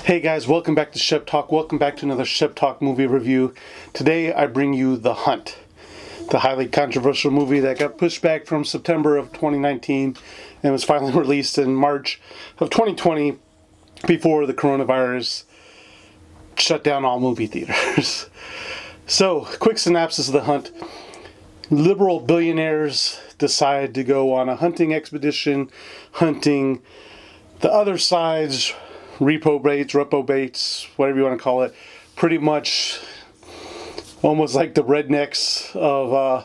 Hey guys, welcome back to Shep Talk. Welcome back to another Shep Talk movie review. Today I bring you The Hunt, the highly controversial movie that got pushed back from September of 2019 and was finally released in March of 2020 before the coronavirus shut down all movie theaters. So, quick synopsis of The Hunt. Liberal billionaires decide to go on a hunting expedition, hunting the other side's reprobates, whatever you want to call it. Pretty much almost like the rednecks of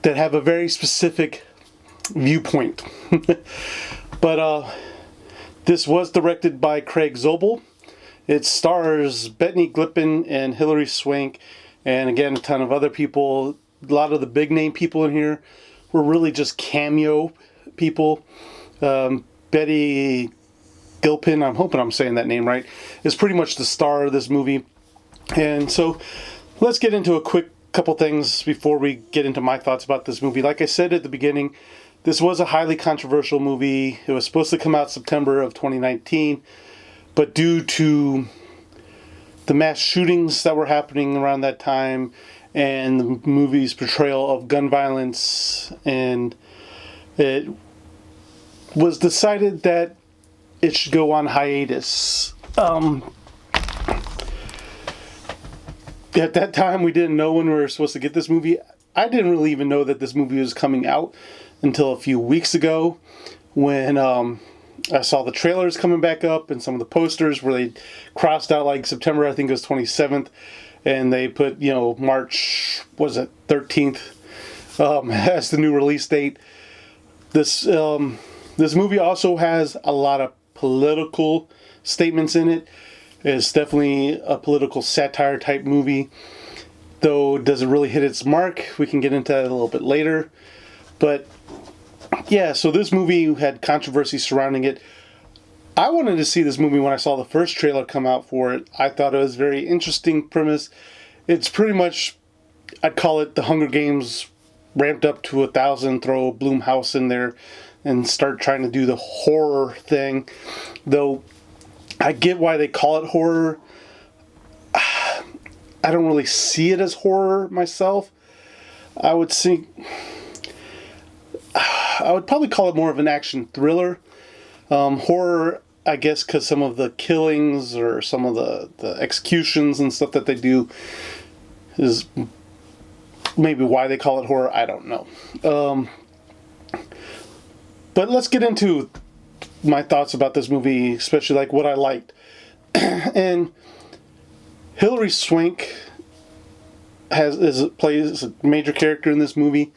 that have a very specific viewpoint. But this was directed by Craig Zobel. It stars Bette Glippin and Hilary Swank, and again a ton of other people. A lot of the big name people in here were really just cameo people. Bette Glippin, I'm hoping I'm saying that name right, is pretty much the star of this movie. And so let's get into a quick couple things before we get into my thoughts about this movie. Like I said at the beginning, this was a highly controversial movie. It was supposed to come out September of 2019, but due to the mass shootings that were happening around that time and the movie's portrayal of gun violence, and it was decided that it should go on hiatus. At that time, we didn't know when we were supposed to get this movie. I didn't really even know that this movie was coming out until a few weeks ago when I saw the trailers coming back up and some of the posters where they crossed out like September, I think it was 27th, and they put, March, was it 13th, as the new release date. This movie also has a lot of political statements in it. It's definitely a political satire type movie, though does it really hit its mark? We can get into that a little bit later. But yeah, so this movie had controversy surrounding it. I wanted to see this movie when I saw the first trailer come out for it. I thought it was a very interesting premise. It's pretty much, I'd call it the Hunger Games ramped up to 1,000, throw Blumhouse in there and start trying to do the horror thing. Though I get why they call it horror. I don't really see it as horror myself. I would probably call it more of an action thriller. Horror, I guess, because some of the killings or some of the executions and stuff that they do is maybe why they call it horror. I don't know. But let's get into my thoughts about this movie, especially like what I liked. And Hilary Swank plays a major character in this movie.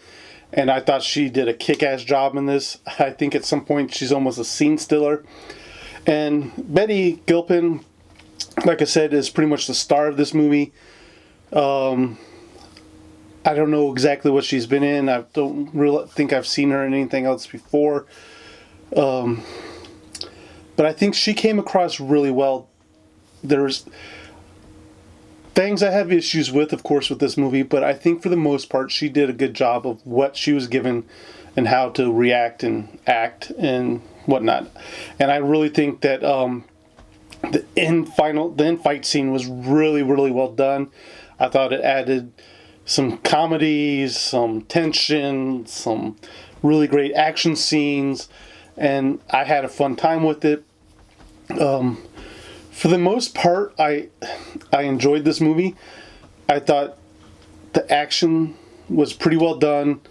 And I thought she did a kick-ass job in this. I think at some point she's almost a scene stealer. And Bette Glippin, like I said, is pretty much the star of this movie. I don't know exactly what she's been in. I don't really think I've seen her in anything else before. But I think she came across really well. There's things I have issues with, of course, with this movie, but I think for the most part she did a good job of what she was given and how to react and act and whatnot. And I really think that the end fight scene was really, really well done. I thought it added some comedy, some tension, some really great action scenes, and I had a fun time with it. For the most part, I enjoyed this movie. I thought the action was pretty well done.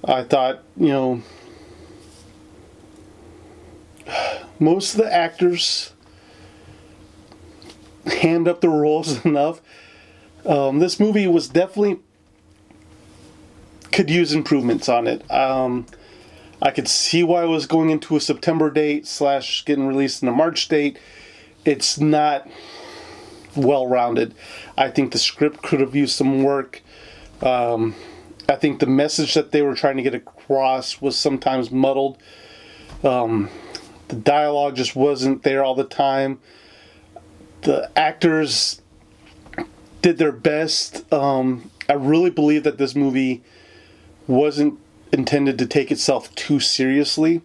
I thought, most of the actors hammed up the roles enough. This movie was definitely could use improvements on it. I could see why it was going into a September date / getting released in a March date. It's not well-rounded. I think the script could have used some work. I think the message that they were trying to get across was sometimes muddled. The dialogue just wasn't there all the time. The actors did their best. I really believe that this movie wasn't intended to take itself too seriously.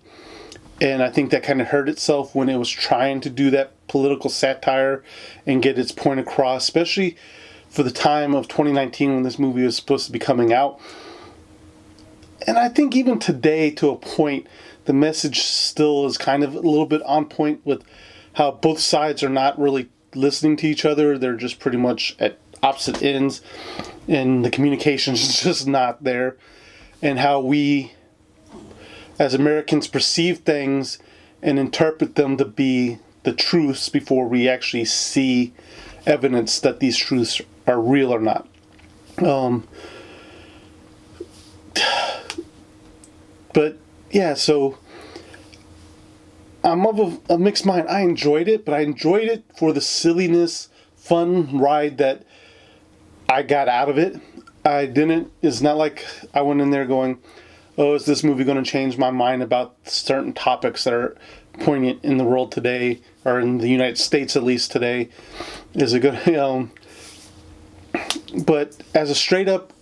And I think that kind of hurt itself when it was trying to do that political satire and get its point across, especially for the time of 2019 when this movie was supposed to be coming out. And I think even today, to a point, the message still is kind of a little bit on point with how both sides are not really listening to each other. They're just pretty much at opposite ends, and the communication is just not there. And how we, as Americans, perceive things and interpret them to be the truths before we actually see evidence that these truths are real or not. But yeah, so I'm of a mixed mind. I enjoyed it, but I enjoyed it for the silliness, fun ride that I got out of it. It's not like I went in there going, oh, is this movie going to change my mind about certain topics that are poignant in the world today, or in the United States at least today? Is it going but as a straight up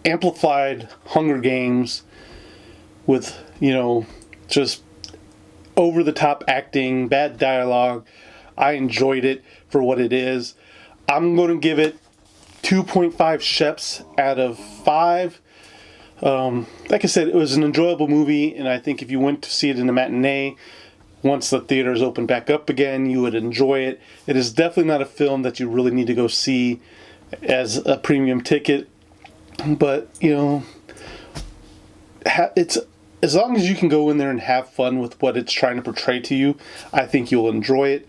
amplified Hunger Games with, just over the top acting, bad dialogue, I enjoyed it for what it is. I'm going to give it 2.5 sheps out of 5. Like I said, it was an enjoyable movie, and I think if you went to see it in a matinee, once the theaters open back up again, you would enjoy it. It is definitely not a film that you really need to go see as a premium ticket, but it's, as long as you can go in there and have fun with what it's trying to portray to you, I think you'll enjoy it.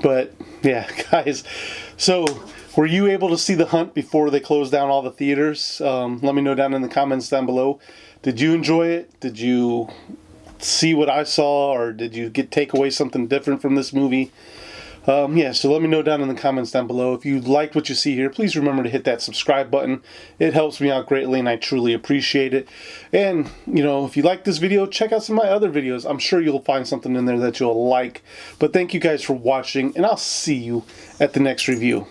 But yeah, guys, so were you able to see The Hunt before they closed down all the theaters? Let me know down in the comments down below. Did you enjoy it? Did you see what I saw, or did you take away something different from this movie? Yeah, so let me know down in the comments down below. If you liked what you see here, please remember to hit that subscribe button. It helps me out greatly, and I truly appreciate it. And, if you like this video, check out some of my other videos. I'm sure you'll find something in there that you'll like. But thank you guys for watching, and I'll see you at the next review.